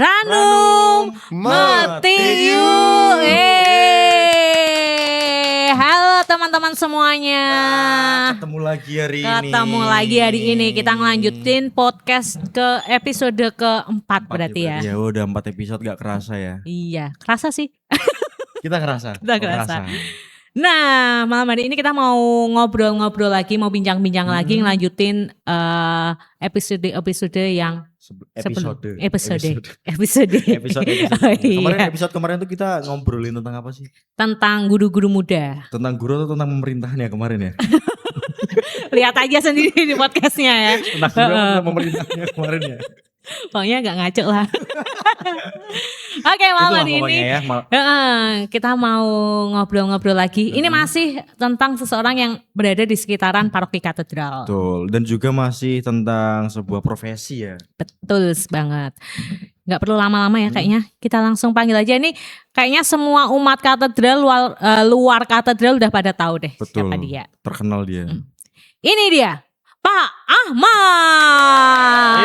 Ranum Metiu. Halo teman-teman semuanya. Ketemu lagi hari ini. Kita ngelanjutin podcast ke episode keempat berarti ya. Ya udah 4 episode gak kerasa ya. Iya, kerasa sih. Kita kerasa. Nah, malam hari ini kita mau ngobrol-ngobrol lagi, mau bincang-bincang lagi, ngelanjutin episode yang episode. Kemarin tuh kita ngobrolin tentang apa sih? Tentang guru-guru muda. Tentang guru atau tentang pemerintahannya kemarin ya? Lihat aja sendiri di podcastnya ya. Tentang guru atau pemerintahannya kemarin ya? Pokoknya gak ngaco lah. Oke, malam hari ini ya, kita mau ngobrol-ngobrol lagi. Ini masih tentang seseorang yang berada di sekitaran paroki katedral. Betul, dan juga masih tentang sebuah profesi ya. Betul banget. Gak perlu lama-lama ya kayaknya. Kita langsung panggil aja. Ini kayaknya semua umat katedral luar katedral udah pada tahu deh. Betul, siapa dia. terkenal dia. Ini dia, Pak Ahmad.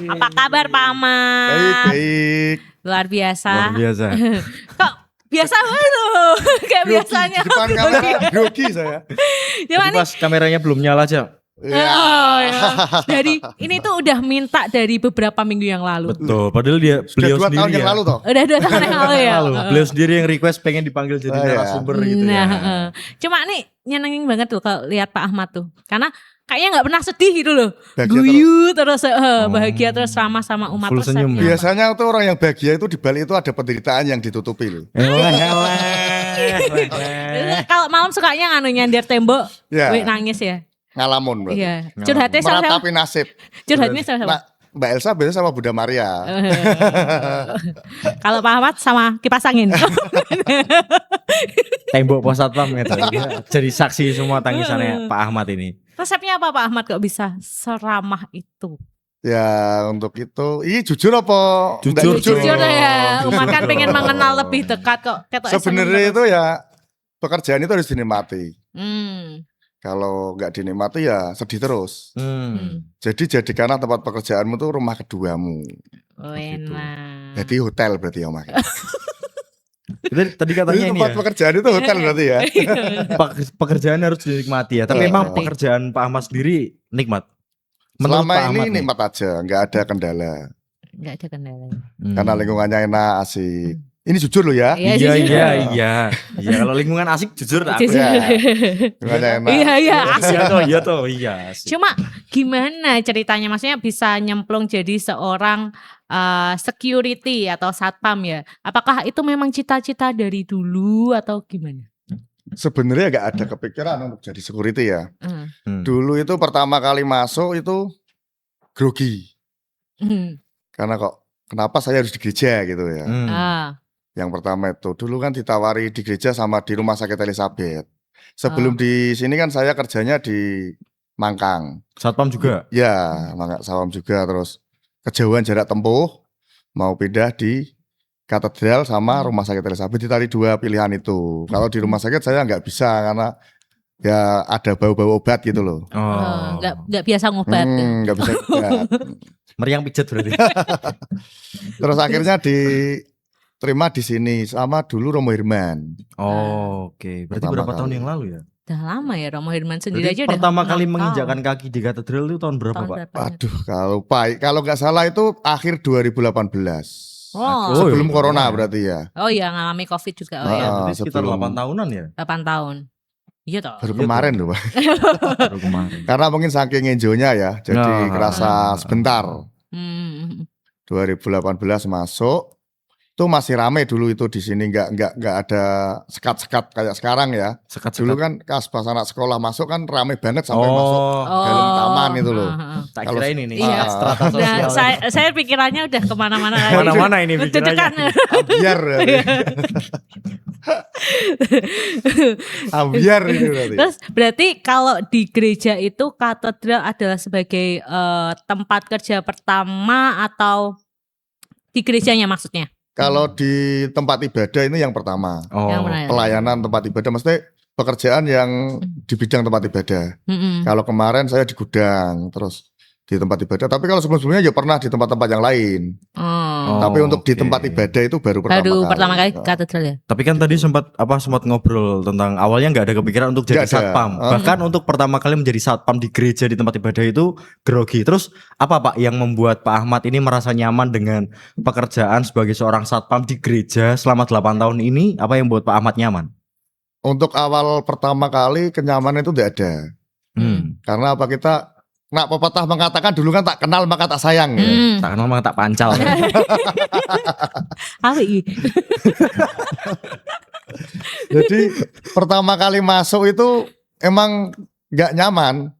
Apa kabar Pak Ahmad? Baik. Luar biasa. Kok biasa loh? Kayak biasanya. Di depan kamera grogi saya. Gimana nih? Pas kameranya belum nyala aja. Ya. Oh, ya. Dari ini tuh udah minta dari beberapa minggu yang lalu. Betul, padahal beliau 2 sendiri tahun yang lalu toh. Udah 2 tahun yang lalu ya. Beliau sendiri yang request pengen dipanggil jadi narasumber gitu ya. Cuma nih nyenengin banget tuh kalau lihat Pak Ahmad tuh. Karena kayaknya nggak pernah sedih gitu loh. Guyu terus bahagia terus ramah sama umat Full terus. senyum. Biasanya tuh orang yang bahagia itu di balik itu ada penderitaan yang ditutupi loh. Kalau malam sukanya nyender tembok, Ya. nangis ya. Ngalamun berarti. Iya. Curhatnya sama Meratapi nasib. Curhatnya sama. Mbak Elsa biasanya sama Bunda Maria. Kalau Pak Ahmad sama kipas angin. Tembok pos satpam gitu. Jadi saksi semua tangisannya Pak Ahmad ini. Resepnya apa Pak Ahmad kok bisa seramah itu? Ya untuk itu, ini jujur apa? Jujur. Jujur ya, umat kan pengen mengenal lebih dekat kok. Sebenarnya itu ya pekerjaan itu harus dinikmati. Hmm. Kalau nggak dinikmati ya sedih terus. Hmm. Jadi jadikanlah tempat pekerjaanmu tuh rumah keduamu. Enak. Jadi hotel berarti ya Mak. Tadi katanya ini tempat ya, pekerjaan itu hotel berarti ya. pekerjaan harus dinikmati ya. Tapi emang pekerjaan Pak Ahmad sendiri nikmat. Menurut Selama Pak ini Ahmad nikmat aja, nggak ada kendala. Nggak ada kendala. Karena lingkungannya enak, asik. Ini jujur loh ya. Iya. Kalau lingkungan asik jujur aku. Lingkungannya enak. Iya asik. Iya. Cuma gimana ceritanya? Maksudnya bisa nyemplung jadi seorang security atau satpam ya? Apakah itu memang cita-cita dari dulu atau gimana? Sebenarnya nggak ada kepikiran untuk jadi security ya. Dulu itu pertama kali masuk itu grogi. Karena kenapa saya harus di gereja gitu ya. Yang pertama itu dulu kan ditawari di gereja sama di Rumah Sakit Elizabeth. Sebelum di sini kan saya kerjanya di Mangkang. Satpam juga? Ya, satpam juga. Terus kejauhan jarak tempuh mau pindah di katedral sama Rumah Sakit Elizabeth. Ditari 2 pilihan itu. Kalau di rumah sakit saya nggak bisa karena ya ada bau-bau obat gitu loh. Nggak biasa ngobat. Nggak bisa ngobat. Meriang pijet berarti. Terus akhirnya diterima di sini sama dulu Romo Herman. Oke. Berarti berapa tahun yang lalu ya? Udah lama ya Romo Herman sendiri berarti aja udah. Pertama kali menginjakkan kaki di katedral itu tahun berapa Pak? Aduh, kalau nggak salah itu akhir 2018. Sebelum corona berarti ya. Oh iya, ngalami COVID juga. Berarti sekitar 8 tahunan ya? 8 tahun. Iya toh. Baru kemarin loh Pak. Baru kemarin. Karena mungkin saking enjoynya ya, jadi kerasa sebentar. 2018 masuk, itu masih rame dulu itu di sini nggak ada sekat-sekat kayak sekarang ya. Dulu kan pas anak sekolah masuk kan rame banget sampai masuk dalam taman itu loh. Tak kira ini nih. Iya. Strata sosial. Nah, saya pikirannya udah kemana-mana. Kemana-mana ini pikirannya. Ambiar. Ambiar itu berarti. Terus berarti kalau di gereja itu katedral adalah sebagai tempat kerja pertama atau di gerejanya maksudnya? Kalau di tempat ibadah ini yang pertama. Pelayanan tempat ibadah maksudnya pekerjaan yang di bidang tempat ibadah. Kalau kemarin saya di gudang, terus di tempat ibadah. Tapi kalau sebelum-sebelumnya ya pernah di tempat-tempat yang lain. Tapi untuk di tempat ibadah itu baru pertama kali katedral ya. Tapi kan tadi sempat ngobrol tentang awalnya nggak ada kepikiran untuk jadi satpam. Bahkan untuk pertama kali menjadi satpam di gereja di tempat ibadah itu grogi. Terus apa Pak yang membuat Pak Ahmad ini merasa nyaman dengan pekerjaan sebagai seorang satpam di gereja selama 8 tahun ini? Apa yang membuat Pak Ahmad nyaman? Untuk awal pertama kali kenyamanan itu tidak ada. Karena apa, kita pepatah mengatakan dulu kan tak kenal maka tak sayang ya. Tak kenal maka tak pancal. Jadi pertama kali masuk itu emang nggak nyaman.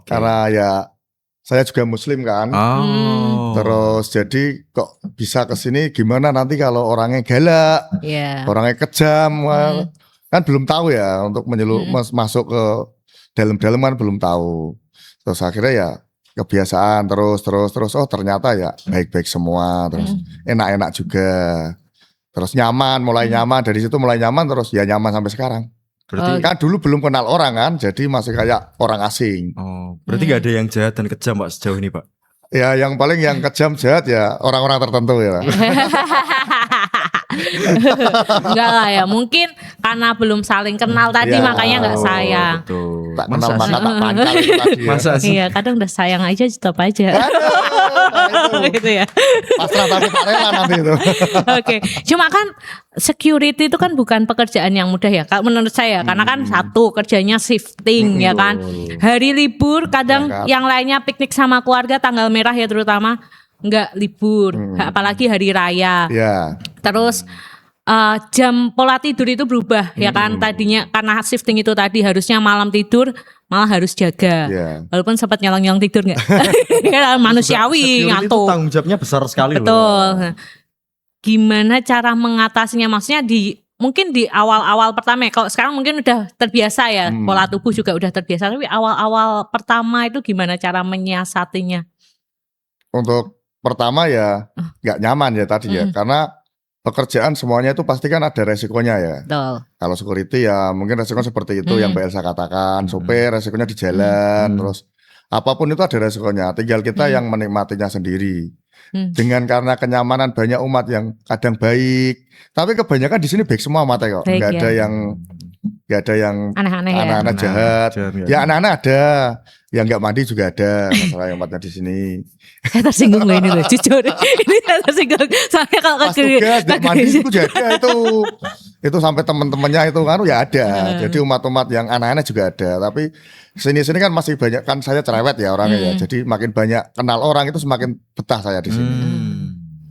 Karena ya saya juga muslim kan. Terus jadi kok bisa kesini gimana nanti kalau orangnya galak, orangnya kejam, kan belum tahu ya untuk masuk ke dalam-dalam kan belum tahu. Terus akhirnya ya kebiasaan terus oh ternyata ya baik-baik semua, terus enak-enak juga, terus mulai nyaman dari situ, mulai nyaman terus ya nyaman sampai sekarang. Berarti kan dulu belum kenal orang kan, jadi masih kayak orang asing. Berarti gak ada yang jahat dan kejam Pak sejauh ini Pak? Ya yang paling yang kejam jahat ya orang-orang tertentu ya. Enggak lah ya, mungkin karena belum saling kenal tadi makanya nggak sayang. Betul. Tak kenal maka tak pancal tadi ya. Masa sih? Iya, kadang udah sayang aja stop aja. Gitu ya. Pasrah tapi tak rela nanti itu. Oke, cuma kan security itu kan bukan pekerjaan yang mudah ya, menurut saya. Karena kan satu kerjanya shifting ya kan. Hari libur kadang yang lainnya piknik sama keluarga, tanggal merah ya terutama nggak libur, apalagi hari raya. Terus jam pola tidur itu berubah ya kan, tadinya karena shifting itu tadi harusnya malam tidur malah harus jaga. Walaupun sempat nyolong tidur nggak, manusiawi ngantuk. Tanggung jawabnya besar sekali. Betul. Gimana cara mengatasinya? Maksudnya mungkin di awal-awal pertama ya, kalau sekarang mungkin udah terbiasa ya, pola tubuh juga udah terbiasa. Tapi awal-awal pertama itu gimana cara menyiasatinya? Untuk pertama ya nggak nyaman ya tadi ya, karena pekerjaan semuanya itu pasti kan ada resikonya ya. Betul. Kalau security ya mungkin resikonya seperti itu yang Mbak Elsa katakan, sopir resikonya di jalan, terus apapun itu ada resikonya. Tinggal kita yang menikmatinya sendiri. Dengan karena kenyamanan banyak umat yang kadang baik, tapi kebanyakan di sini baik semua umatnya kok. Nggak ada yang anak-anak jahat. Ya anak-anak ada, yang nggak mandi juga ada. Masalah yang umatnya di sini. Saya tersinggung loh ini loh, jujur. Ini saya tersinggung. Soalnya kalau pas tugas nggak mandi itu juga ada itu sampai teman-temannya itu kan ya ada. Jadi umat-umat yang anak-anak juga ada. Tapi sini kan masih banyak, kan saya cerewet ya orangnya ya. Jadi makin banyak kenal orang itu semakin betah saya di sini.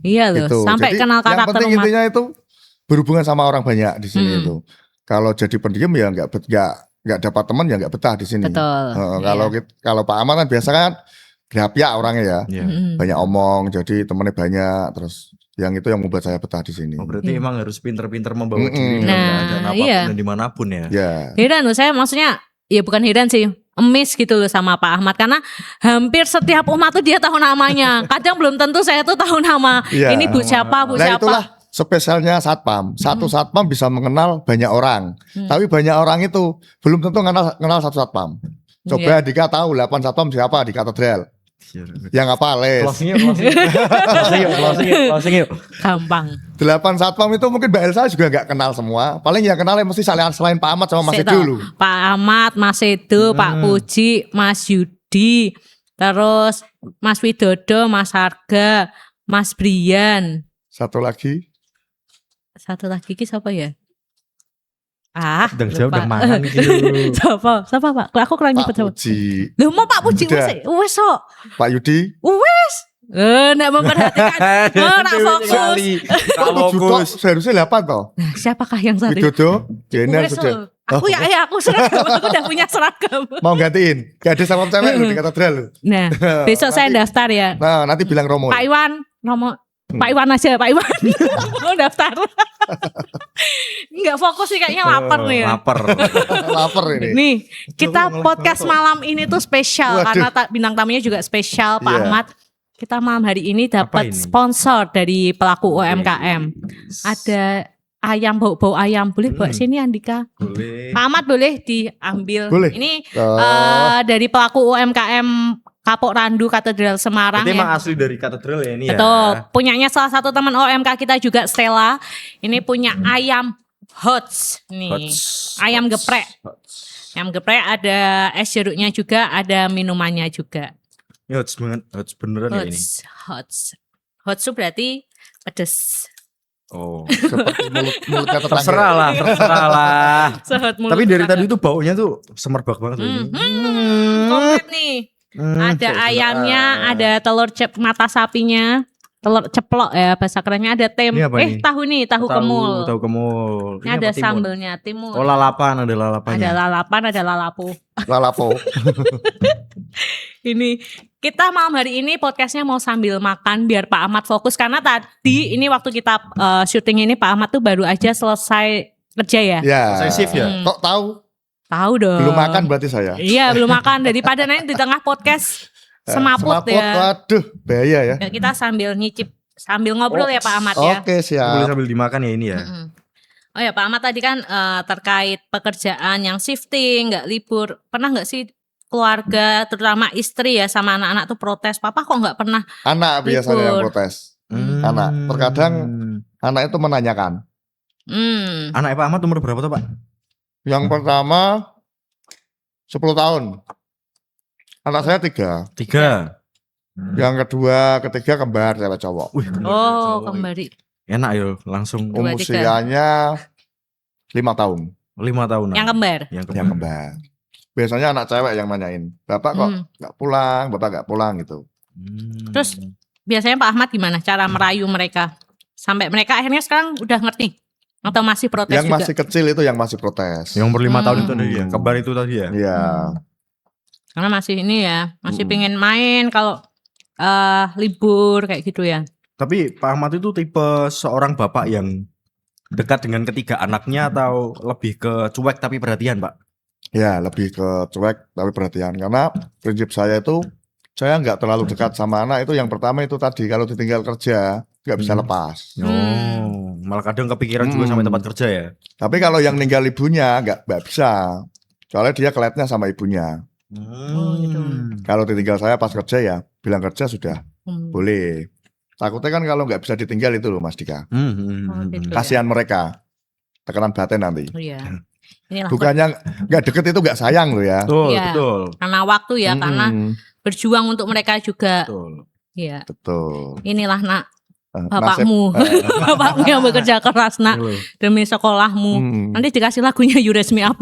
Iya loh. Gitu. Sampai jadi, kenal karakter yang penting umat. Intinya itu berhubungan sama orang banyak di sini itu. Kalau jadi pendiam ya nggak dapat teman ya nggak betah di sini. Betul. Kalau Pak Ahmad kan biasa kan grapiak orangnya ya, banyak omong, jadi temennya banyak, terus yang itu yang membuat saya betah di sini. Berarti emang harus pinter-pinter membawa diri dalam apapun dan dimanapun ya. Heran loh, saya maksudnya ya bukan heran sih, amazed gitu loh sama Pak Ahmad, karena hampir setiap umat tuh dia tahu namanya. Kadang belum tentu saya tuh tahu nama ini Bu siapa, Bu siapa. Itulah spesialnya satpam. Satu satpam bisa mengenal banyak orang, tapi banyak orang itu belum tentu kenal satu satpam. Coba Dika tahu 8 satpam siapa di katedral. Yang apa les? Closing yuk. Gampang. 8 satpam itu mungkin Mbak Elsa juga nggak kenal semua. Paling yang kenalnya mesti selain Pak Ahmad sama Mas Edo dulu. Pak Ahmad, Mas Edo, Pak Puji, Mas Yudi, terus Mas Widodo, Mas Harga, Mas Brian. Satu lagi siapa ya? Udah jauh udah mangan gitu. Siapa Pak? Aku kurang nyebut siapa. Pak Puji. Loh mau Pak Puji wes kok. Pak Yudi. Wes. Nggak memperhatikan. Nggak fokus. Seharusnya 8 toh. Nah, siapakah yang satu? Widodo, Jenel sudah. Aku aku seragam. Aku udah punya seragam. Mau gantiin? Gak ada satpam cewek loh di katedral. Nah, besok saya daftar ya. Nah, nanti bilang Romo. Pak Iwan, Romo. Pak Iwan aja, Pak Iwan. Mau daftar. Nggak fokus sih kayaknya, lapar nih ya. Lapar ini. Nih, kita podcast malam ini tuh spesial. Karena bintang tamunya juga spesial, Pak Ahmad. Kita malam hari ini dapat sponsor dari pelaku UMKM. Ada ayam, bau ayam. Boleh bawa sini Andika? Boleh. Pak Ahmad boleh diambil. Boleh. Ini dari pelaku UMKM Kapok Randu Katedral Semarang. Itu emang asli dari katedral ya ini Betul. ya. Punyanya salah satu teman OMK kita juga, Stella. Ini punya ayam Hots nih. Ayam geprek. Ayam geprek, ada es jeruknya juga, ada minumannya juga. Ini Hots banget, Hots beneran ya ini. Hots itu berarti pedes. Oh. Seperti mulutnya tetangga. Terserah lah. Tapi dari tetangga. tadi itu baunya tuh semerbak banget loh ini. Komplit nih. Ada ayamnya, ada telur mata sapinya, telur ceplok ya bahasa kerennya, ada Ini apa ini? tahu kemul. Tahu kemul. Ini ada sambelnya, timun. Oh, lalapan, ada lalapannya. Ada lalapan, ada lalapo. Lalapo. Ini kita malam hari ini podcastnya mau sambil makan biar Pak Ahmad fokus, karena tadi ini waktu kita syuting ini Pak Ahmad tuh baru aja selesai kerja ya. Ya. Selesai shift ya. Kok tahu? Tahu dong. Belum makan berarti saya. Iya, belum makan. Daripada nanti di tengah podcast semaput ya. Waduh, bahaya ya. Ya, kita sambil nyicip, sambil ngobrol ya Pak Ahmad ya. Oke, Boleh siap. sambil dimakan ya ini ya. Oh ya Pak Ahmad, tadi kan terkait pekerjaan yang shifting, nggak libur. Pernah nggak sih keluarga, terutama istri ya sama anak-anak tuh protes, papa kok nggak pernah Anak biasanya yang libur? protes. Anak. Terkadang anak itu menanyakan. Anak Pak Ahmad umur berapa tuh Pak? Yang pertama 10 tahun. Anak saya 3. 3. Yang kedua, ketiga kembar cewek cowok. Wih, Oh, kembali. enak yo, langsung Dua, tiga. Usianya 5 tahun. 5 tahunan. Yang kembar. Yang kembar. Biasanya anak cewek yang nanyain, Bapak kok nggak pulang, Bapak nggak pulang gitu. Terus biasanya Pak Ahmad gimana cara merayu mereka sampai mereka akhirnya sekarang udah ngerti atau masih protes Yang juga? masih kecil itu yang masih protes. Yang umur 5 tahun itu tadi ya, kembar itu tadi ya. Iya. Karena masih ini ya, masih pengen main kalau libur kayak gitu ya. Tapi Pak Ahmad itu tipe seorang bapak yang dekat dengan ketiga anaknya atau lebih ke cuek tapi perhatian Pak? Ya, lebih ke cuek tapi perhatian. Karena prinsip saya itu, saya nggak terlalu dekat sama anak itu. Yang pertama itu tadi, kalau ditinggal kerja nggak bisa lepas. Oh, malah kadang kepikiran juga sampai tempat kerja ya. Tapi kalau yang ninggal ibunya nggak bisa. Soalnya dia keletnya sama ibunya. Gitu. Kalau ditinggal saya pas kerja ya, bilang kerja sudah boleh. Takutnya kan kalau nggak bisa ditinggal itu loh Mas Dika. Gitu Kasihan mereka, tekanan batin nanti. Oh, iya. Inilah Bukannya nggak deket itu nggak sayang loh ya. Betul, Iya. betul. karena waktu ya, karena berjuang untuk mereka juga. Betul. Iya. Betul. Inilah nak Nasib, bapakmu, bapakmu yang bekerja keras nak Ini loh. demi sekolahmu. Nanti dikasih lagunya You Raise Me Up.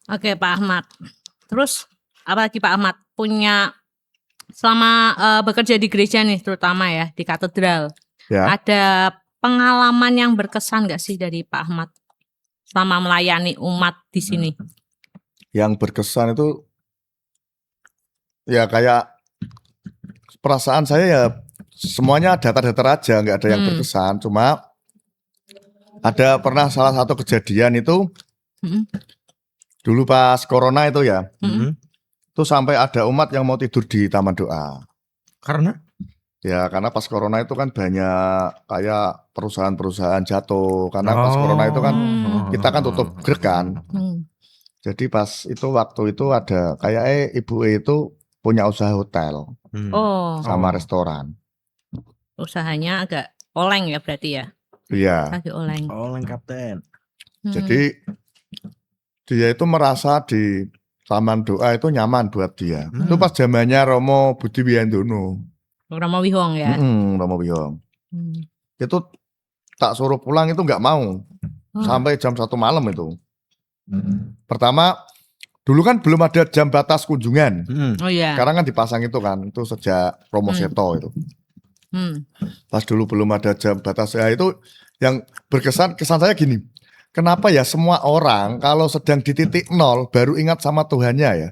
Oke Pak Ahmad. Terus apa lagi Pak Ahmad punya selama bekerja di gereja nih, terutama ya di katedral, Ya. ada pengalaman yang berkesan gak sih dari Pak Ahmad selama melayani umat di sini? Yang berkesan itu ya kayak perasaan saya ya semuanya datar-datar aja, nggak ada yang berkesan. Cuma ada pernah salah satu kejadian itu dulu pas corona itu ya, itu sampai ada umat yang mau tidur di taman doa. Karena? Ya karena pas corona itu kan banyak kayak perusahaan-perusahaan jatuh. Karena pas corona itu kan kita kan tutup gerak kan. Jadi pas itu waktu itu ada kayak ibu itu punya usaha hotel sama restoran. Usahanya agak oleng ya berarti ya? Iya. Agak oleng. Oleng kapten. Jadi dia itu merasa di taman doa itu nyaman buat dia. Itu pas zamannya Romo Budi Wiandono. Romo Wihong ya? Romo Wihong. Itu tak suruh pulang itu nggak mau. Sampai jam 1 malam itu. Pertama, dulu kan belum ada jam batas kunjungan. Oh iya. Sekarang kan dipasang itu kan. Itu sejak Romo Seto itu. Pas dulu belum ada jam batas. Ya itu yang berkesan, kesan saya gini. Kenapa ya semua orang kalau sedang di titik nol baru ingat sama Tuhannya ya?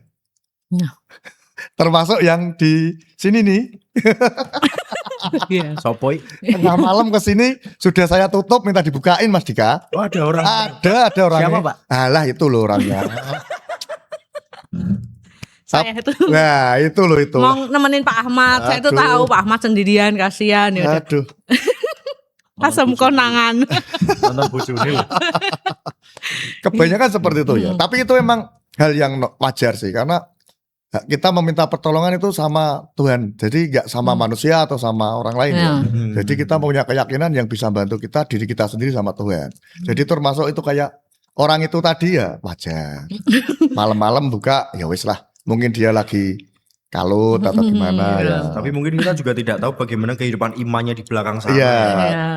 Termasuk yang di sini nih. Sopoi. Tengah malam ke sini sudah saya tutup minta dibukain Mas Dika. Oh, ada orang. Ada orangnya. Siapa, Pak? Alah itu loh orangnya. Saya itu Nah itu loh itu. mau nemenin Pak Ahmad. Saya itu Aduh. tahu Pak Ahmad sendirian, kasihan ya udah. Aduh. Asam konangan. Nonton bojone loh. Kebanyakan seperti itu ya. Tapi itu emang hal yang wajar sih, karena kita meminta pertolongan itu sama Tuhan, jadi nggak sama manusia atau sama orang lain ya. Jadi kita punya keyakinan yang bisa bantu kita, diri kita sendiri sama Tuhan. Jadi termasuk itu kayak orang itu tadi ya wajar. Malam-malam buka ya wis lah, mungkin dia lagi kalut atau gimana ya. Tapi mungkin kita juga tidak tahu bagaimana kehidupan imannya di belakang sana. Iya.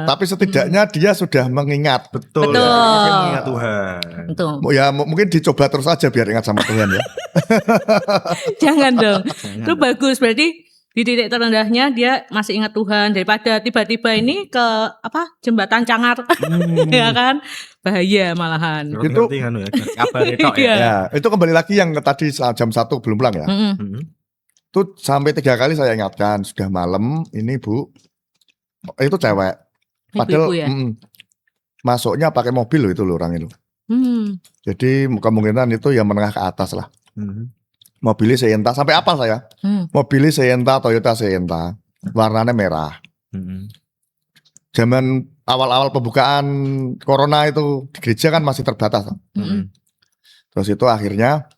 Tapi setidaknya dia sudah mengingat. Betul. Betul. Dia mengingat Tuhan. Betul. Ya mungkin dicoba terus aja biar ingat sama Tuhan ya. Jangan dong. Itu bagus, berarti di titik terendahnya dia masih ingat Tuhan, daripada tiba-tiba ini ke jembatan Cangar. Ya kan? Bahaya malahan. Itu kabar itu ya. Ya, itu kembali lagi yang tadi jam 1 belum pulang ya. Itu sampai 3 kali saya ingatkan, sudah malam ini Bu. Itu cewek. Padahal ya? Masuknya pakai mobil loh itu loh orang itu. Jadi kemungkinan itu ya menengah ke atas lah. Mobilnya Sienta, sampai apa saya? Mobilnya Sienta, Toyota Sienta, warnanya merah. Zaman awal-awal pembukaan corona itu di gereja kan masih terbatas. Terus itu akhirnya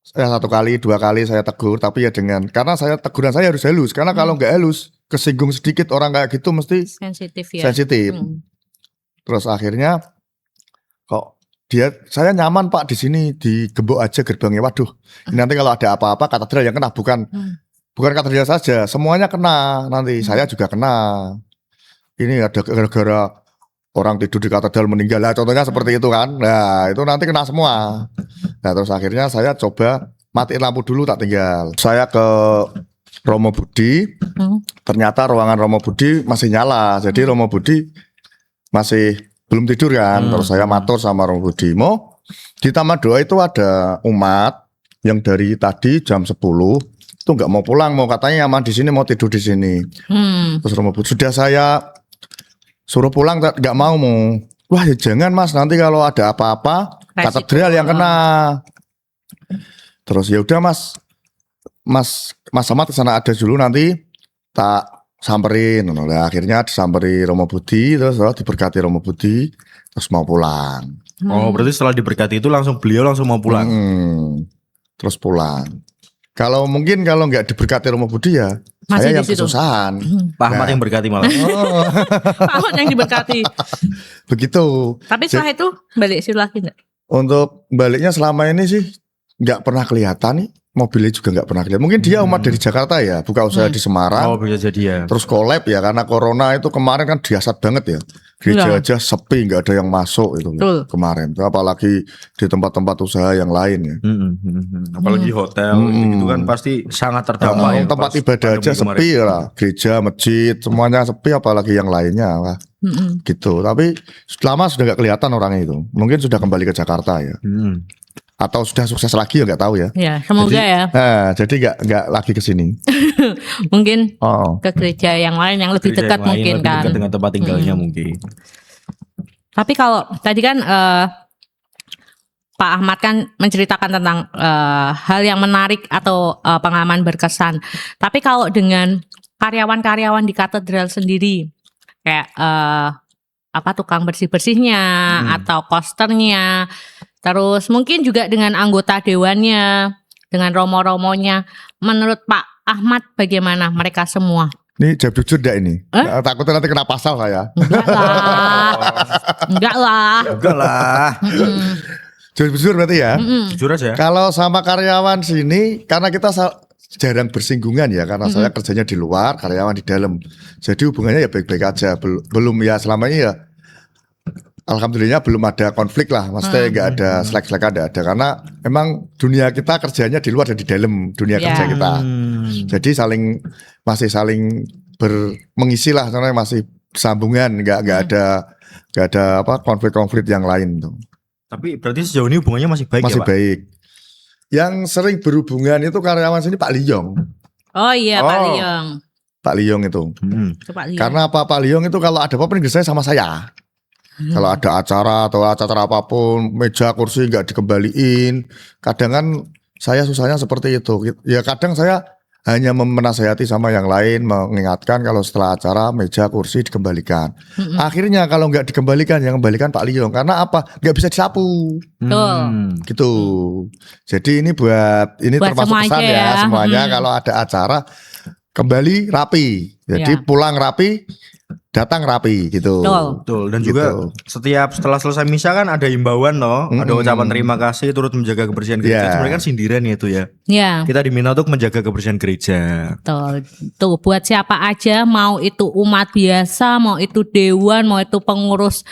saya 1 kali, 2 kali saya tegur, tapi ya karena teguran saya harus halus, karena kalau nggak halus, kesinggung sedikit orang kayak gitu mesti sensitif ya. Terus akhirnya kok saya nyaman Pak di sini, digembok aja gerbangnya. Waduh, nanti kalau ada apa-apa katedral yang kena, bukan katedral saja, semuanya kena nanti. Saya juga kena. Ini ada gara-gara orang tidur di katedral meninggal lah, contohnya seperti itu kan. Nah itu nanti kena semua. Nah terus akhirnya saya coba matiin lampu dulu, tak tinggal. Saya ke Romo Budi, ternyata ruangan Romo Budi masih nyala. Jadi Romo Budi masih belum tidur kan. Terus saya matur sama Romo Budi, di Taman Doa itu ada umat yang dari tadi jam 10 itu nggak mau pulang, mau katanya nyaman di sini, mau tidur di sini. Terus Romo Budi, sudah saya suruh pulang nggak mau. Wah ya jangan Mas, nanti kalau ada apa-apa katedral yang kena. Terus ya udah Mas Samad kesana ada dulu, nanti tak samperin. Nah, akhirnya disamperi Romo Budi, terus diberkati Romo Budi, terus mau pulang. Oh berarti setelah diberkati itu beliau langsung mau pulang. Terus pulang. Kalau nggak diberkati Romo Budi ya masih saya yang kesusahan. Pak Ahmad yang berkati malah. Pak Ahmad yang diberkati. Begitu. Tapi setelah itu balik situ lagi enggak? Untuk baliknya selama ini sih nggak pernah kelihatan nih. Mobilnya juga nggak pernah kelihatan. Mungkin dia umat dari Jakarta ya, buka usaha di Semarang. Oh bisa jadi ya. Terus collab ya, karena corona itu kemarin kan dahsyat banget ya. Gereja aja sepi, nggak ada yang masuk itu kemarin. Apalagi di tempat-tempat usaha yang lain ya. Apalagi hotel gitu kan pasti sangat terdampak ya. Tempat ibadah aja sepi lah, gereja, masjid, semuanya sepi, apalagi yang lainnya lah. Gitu. Tapi lama sudah nggak kelihatan orangnya itu. Mungkin sudah kembali ke Jakarta ya. Atau sudah sukses lagi ya nggak tahu ya. Ya semoga ya. Jadi nggak lagi ke sini. Mungkin ke gereja yang lain yang lebih dekat mungkin kan. Dekat dengan tempat tinggalnya mungkin. Tapi kalau tadi kan Pak Ahmad kan menceritakan tentang hal yang menarik atau pengalaman berkesan. Tapi kalau dengan karyawan-karyawan di katedral sendiri, kayak tukang bersih-bersihnya atau kosternya, terus mungkin juga dengan anggota dewannya, dengan romo-romonya. Menurut Pak Ahmad bagaimana mereka semua? Ini jawab jujur enggak ini? Takutnya nanti kena pasal saya. Enggak lah. Jujur berarti ya? Jujur aja. Kalau sama karyawan sini, karena kita jarang bersinggungan ya, karena saya kerjanya di luar, karyawan di dalam. Jadi hubungannya ya baik-baik aja. Belum ya selama ini ya. Alhamdulillah belum ada konflik lah, maksudnya nggak ada selek-selek ada, karena memang dunia kita kerjanya di luar dan di dalam dunia kerja kita, jadi masih saling mengisi lah, karena masih sambungan, nggak ada konflik-konflik yang lain tuh. Tapi berarti sejauh ini hubungannya masih baik masih ya Pak? Baik. Yang sering berhubungan itu karyawan sini Pak Liyong. Oh iya Pak Liyong. Pak Liyong itu. Karena Pak Liyong itu kalau ada apa-apa saya sama saya. Kalau ada acara atau acara apapun, meja kursi nggak dikembaliin, kadang kan saya susahnya seperti itu. Ya kadang saya hanya menasehati sama yang lain, mengingatkan kalau setelah acara meja kursi dikembalikan. Akhirnya kalau nggak dikembalikan, yang kembalikan Pak Liong. Karena apa? Nggak bisa disapu. Gitu. Jadi ini termasuk pesan ya semuanya. Kalau ada acara kembali rapi. Jadi pulang rapi, datang rapi gitu. Betul. Dan juga setelah selesai misa kan ada himbauan ada ucapan terima kasih turut menjaga kebersihan gereja. Sebenarnya kan sindiran itu ya. Kita diminta untuk menjaga kebersihan gereja. Betul. Tuh buat siapa aja, mau itu umat biasa, mau itu dewan, mau itu pengurus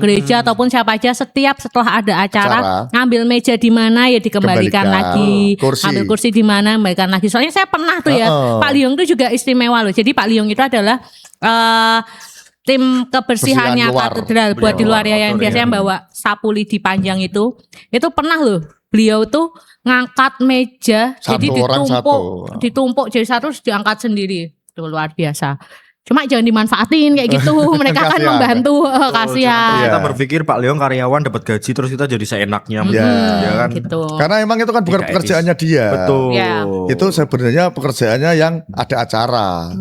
gereja ataupun siapa aja, setiap setelah ada acara ngambil meja di mana ya dikembalikan lagi. Ambil kursi di mana kembalikan lagi. Soalnya saya pernah tuh ya, Pak Liong itu juga istimewa loh. Jadi Pak Liong itu adalah tim kebersihannya katedral buat di luar ya, yang biasanya bawa sapu lidi panjang itu pernah loh beliau tuh ngangkat meja jadi ditumpuk jadi satu terus diangkat sendiri, itu luar biasa. Cuma jangan dimanfaatin kayak gitu, mereka kan membantu, kasihan. Kita berpikir Pak Liong karyawan dapat gaji terus kita jadi seenaknya, ya kan? Gitu. Karena emang itu kan bukan pekerjaannya dia. Betul. Itu sebenarnya pekerjaannya yang ada acara.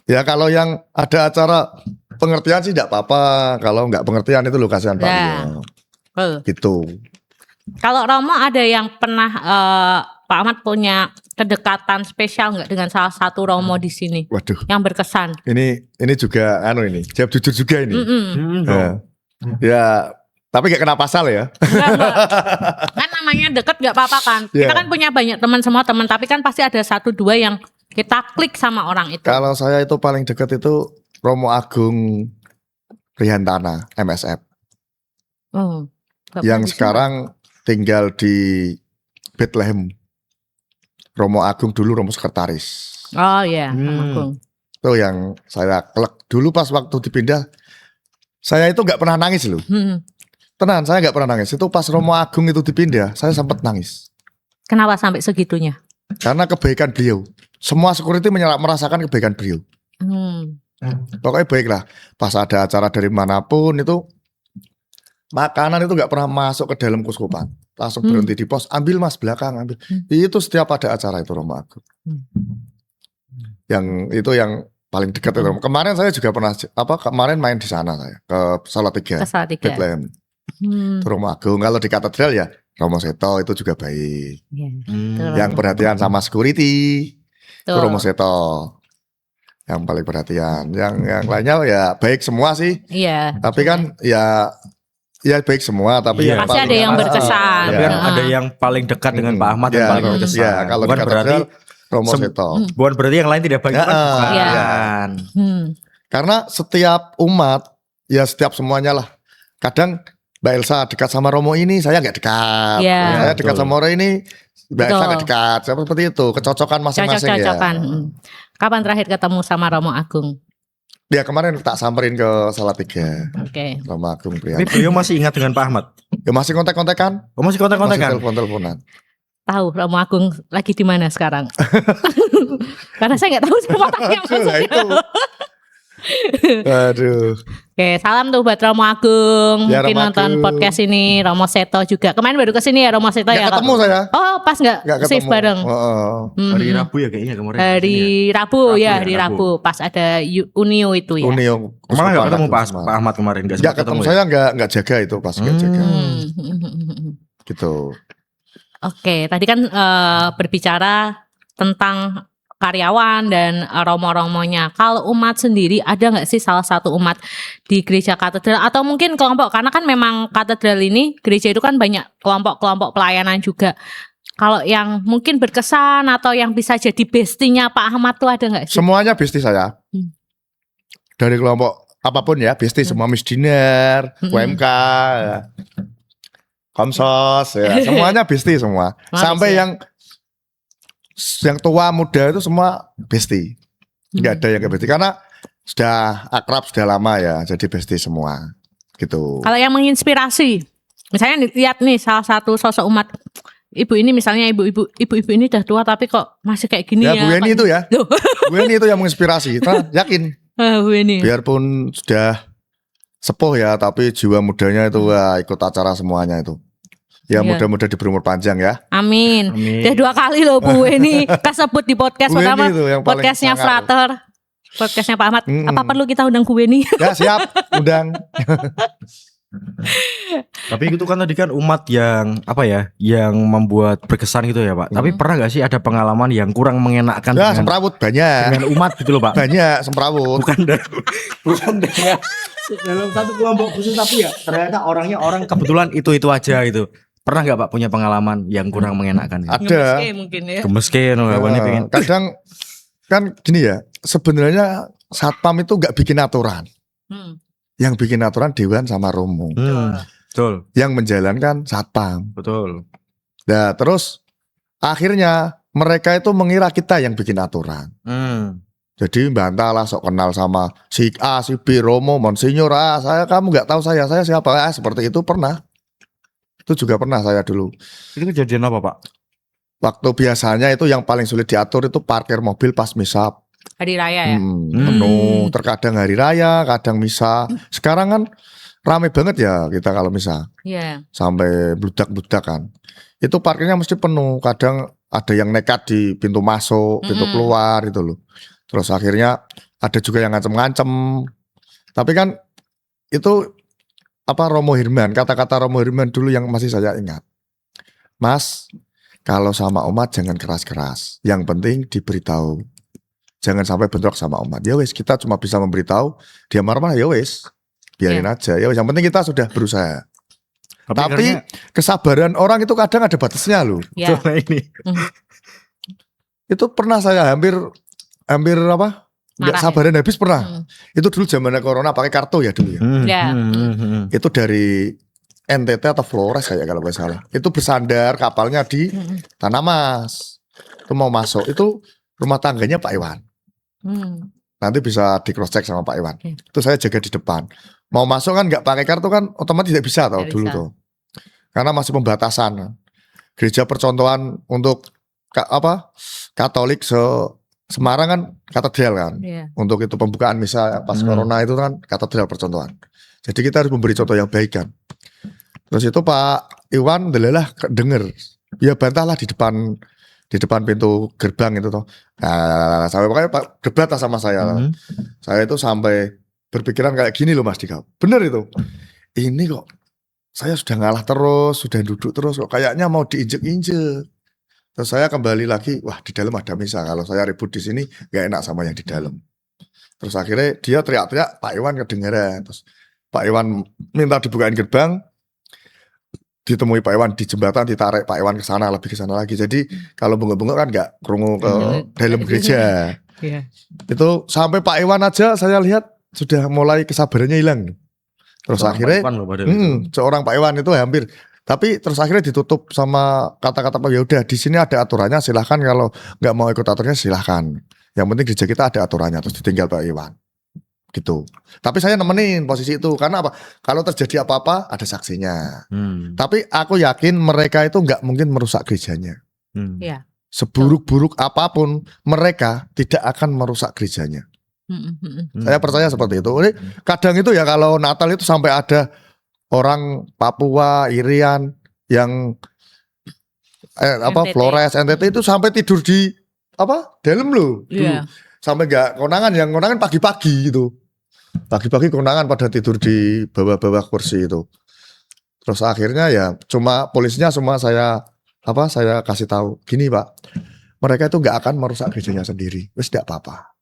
Ya kalau yang ada acara pengertian sih tidak apa-apa. Kalau nggak pengertian itu lo kasihan Pak Liong. Gitu. Kalau Romo ada yang pernah Pak Ahmad punya kedekatan spesial nggak dengan salah satu Romo di sini? Waduh. Yang berkesan. Ini juga jawab jujur juga ini. Ya. Tapi gak kena pasal ya. Enggak. Kan namanya deket gak apa-apa kan. Kita kan punya banyak teman, semua teman, tapi kan pasti ada 1-2 yang kita klik sama orang itu. Kalau saya itu paling dekat itu Romo Agung Rihantana, MSF. Yang sekarang tinggal di Bethlehem. Romo Agung dulu Romo Sekretaris. Oh iya, Romo Agung. Itu yang saya kelek dulu pas waktu dipindah. Saya itu gak pernah nangis loh. Tenang, saya gak pernah nangis. Itu pas Romo Agung itu dipindah, saya sempat nangis. Kenapa sampai segitunya? Karena kebaikan beliau. Semua security merasakan kebaikan beliau. Pokoknya baiklah. Pas ada acara dari manapun itu, makanan itu gak pernah masuk ke dalam kuskupan. Langsung berhenti di pos, ambil mas belakang, ambil. Itu setiap ada acara itu Romo Agung. Yang itu yang paling dekat itu. Kemarin saya juga pernah kemarin main di sana saya ke Salatiga. Bethlehem. Romo Agung. Kalau di katedral ya Romo Seto itu juga baik. Yang perhatian sama security itu Romo Seto. Yang paling perhatian. Yang lainnya ya baik semua sih. Tapi kan ya baik semua, tapi yang pasti ada yang berkesan. Tapi ada yang paling dekat dengan Pak Ahmad dan paling berkesan. Kalau bukan berarti Romo Seto. Bukan berarti yang lain tidak baik. Bukan. Karena setiap umat ya setiap semuanya lah. Kadang Mbak Elsa dekat sama Romo ini, saya nggak dekat. Saya dekat sama Romo ini, Mbak Elsa nggak dekat. Seperti itu, kecocokan masing-masing ya. Kapan terakhir ketemu sama Romo Agung? Ya kemarin tak samperin ke Salatiga. Romo Agung Priyan. Tapi beliau masih ingat dengan Pak Ahmad? Ya masih kontak-kontakan. Oh masih kontak-kontakan? Masih telepon-teleponan. Tahu Romo Agung lagi di mana sekarang? Karena saya nggak tahu siapa tanya maksudnya. Aduh. Oke, salam tuh buat Romo Agung. Ya, mungkin Romo nonton Agung. podcast ini. Romo Seto juga. Kemarin baru kesini ya Romo Seto ya. Ketemu saya. Oh pas nggak shift bareng. Hari Rabu ya kayaknya kemarin. Hari Rabu ya, hari Rabu. Pas ada Unio itu ya. Unio. Kemana nggak ketemu Pak Ahmad kemarin? Nggak ketemu, saya nggak jaga itu pas nggak jaga. Gitu. Oke, tadi kan berbicara tentang karyawan dan romo-romonya. Kalau umat sendiri ada nggak sih salah satu umat di gereja katedral atau mungkin kelompok, karena kan memang katedral ini gereja itu kan banyak kelompok-kelompok pelayanan juga. Kalau yang mungkin berkesan atau yang bisa jadi bestinya Pak Ahmad tuh ada nggak sih? Semuanya besti saya. Dari kelompok apapun ya, besti semua misdiner, UMK, ya. Komsos, ya. Semuanya besti semua. Sampai yang tua muda itu semua besti. Nggak ada yang besti karena sudah akrab, sudah lama ya, jadi besti semua gitu. Kalau yang menginspirasi, misalnya lihat nih salah satu sosok umat, ibu ini misalnya ibu-ibu ini udah tua tapi kok masih kayak gini ya. Bu Eni itu ya. Bu Eni itu yang menginspirasi. Kita yakin. Bu Eni. Biarpun sudah sepuh ya, tapi jiwa mudanya itu ikut acara semuanya itu. Ya mudah-mudahan diberi umur panjang ya. Amin. Udah 2 kali loh Bu Weni kesebut di podcast Bu pertama. Podcastnya Frater. Podcastnya Pak Ahmad. Apa perlu kita undang Bu Weni? Ya siap, undang. Tapi itu kan tadi kan umat yang apa ya, yang membuat berkesan gitu ya Pak. Tapi pernah gak sih ada pengalaman yang kurang mengenakan ya, semrawut banyak dengan umat gitu loh Pak? Banyak semrawut. Bukan dengan dalam satu kelompok khusus, tapi ya ternyata orangnya orang kebetulan itu aja gitu. Pernah gak Pak punya pengalaman yang kurang mengenakan? Ada. Gemeske pengen. Kadang kan gini ya, sebenarnya satpam itu gak bikin aturan. Yang bikin aturan Dewan sama Romo. Betul. Yang menjalankan satpam. Betul. Nah terus akhirnya mereka itu mengira kita yang bikin aturan. Jadi bantah lah, sok kenal sama si A, si B, Romo, Monsinyur. Kamu nggak tahu saya siapa? Seperti itu pernah. Itu juga pernah saya dulu. Itu kejadian apa Pak? Waktu biasanya itu yang paling sulit diatur itu parkir mobil pas misa. Hari raya ya? Penuh, terkadang hari raya, kadang misa. Sekarang kan rame banget ya kita kalau misa. Sampai bludak-bludak kan. Itu parkirnya mesti penuh. Kadang ada yang nekat di pintu masuk, pintu keluar itu loh. Terus akhirnya ada juga yang ngancem-ngancem. Tapi kan itu Romo Hirman, kata-kata Romo Hirman dulu yang masih saya ingat. Mas, kalau sama umat jangan keras-keras. Yang penting diberitahu. Jangan sampai bentrok sama umat. Ya wes, kita cuma bisa memberitahu. Dia marah-marah, ya wes, biarin aja. Ya wes, yang penting kita sudah berusaha. Tapi kesabaran orang itu kadang ada batasnya loh. Ini. Itu pernah saya hampir nggak sabaran habis pernah. Itu dulu zamannya corona pakai kartu ya dulu ya. Itu dari NTT atau Flores kayak kalau nggak salah. Itu bersandar kapalnya di Tanah Mas. Itu mau masuk. Itu rumah tangganya Pak Iwan. Nanti bisa di cross check sama Pak Iwan. Itu saya jaga di depan. Mau masuk kan nggak pakai kartu kan otomatis tidak bisa tau dulu tuh. Karena masih pembatasan. Gereja percontohan untuk Katolik Semarang kan katedral kan. Untuk itu pembukaan misa pas corona itu kan katedral percontohan. Jadi kita harus memberi contoh yang baik kan. Terus itu Pak Iwan delalah denger. Ya bantahlah di depan pintu gerbang itu toh. Nah, sampai makanya Pak debat sama saya. Saya itu sampai berpikiran kayak gini loh Mas Dika. Bener itu. Ini kok saya sudah ngalah terus, sudah duduk terus kok kayaknya mau diinjek-injek. Terus saya kembali lagi, wah di dalam ada misa. Kalau saya ribut di sini gak enak sama yang di dalam. Terus akhirnya dia teriak-teriak, Pak Iwan kedengeran. Terus Pak Iwan minta dibukain gerbang. Ditemui Pak Iwan di jembatan, ditarik Pak Iwan ke sana lebih ke sana lagi. Jadi kalau bengok-bengok kan nggak kerungu ke dalam gereja. Itu sampai Pak Iwan aja saya lihat sudah mulai kesabarannya hilang. Terus akhirnya seorang Pak Iwan itu hampir. Tapi terus akhirnya ditutup sama kata-kata Pak, ya udah di sini ada aturannya, silahkan kalau nggak mau ikut aturannya silahkan. Yang penting gereja kita ada aturannya, terus ditinggal Pak Iwan. Gitu. Tapi saya nemenin posisi itu karena apa? Kalau terjadi apa-apa ada saksinya. Tapi aku yakin mereka itu nggak mungkin merusak gerejanya. Seburuk-buruk apapun mereka tidak akan merusak gerejanya. Saya percaya seperti itu. Kadang itu ya kalau Natal itu sampai ada orang Papua, Irian yang Flores, NTT itu sampai tidur di dalam loh. Sampai nggak konangan, yang konangan pagi-pagi gitu. Pagi-pagi konangan pada tidur di bawah-bawah kursi itu. Terus akhirnya ya cuma polisinya semua saya kasih tahu gini Pak, mereka itu nggak akan merusak gerejanya sendiri, wes tidak apa-apa.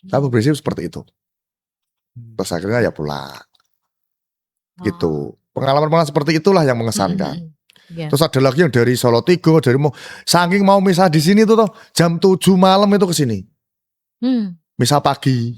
Tapi prinsip seperti itu. Terus akhirnya ya pulang. Gitu. Pengalaman-pengalaman seperti itulah yang mengesankan. Terus ada lagi yang dari Solo Tigo, saking mau misa di sini tuh jam 7 malam itu ke sini. Misa pagi,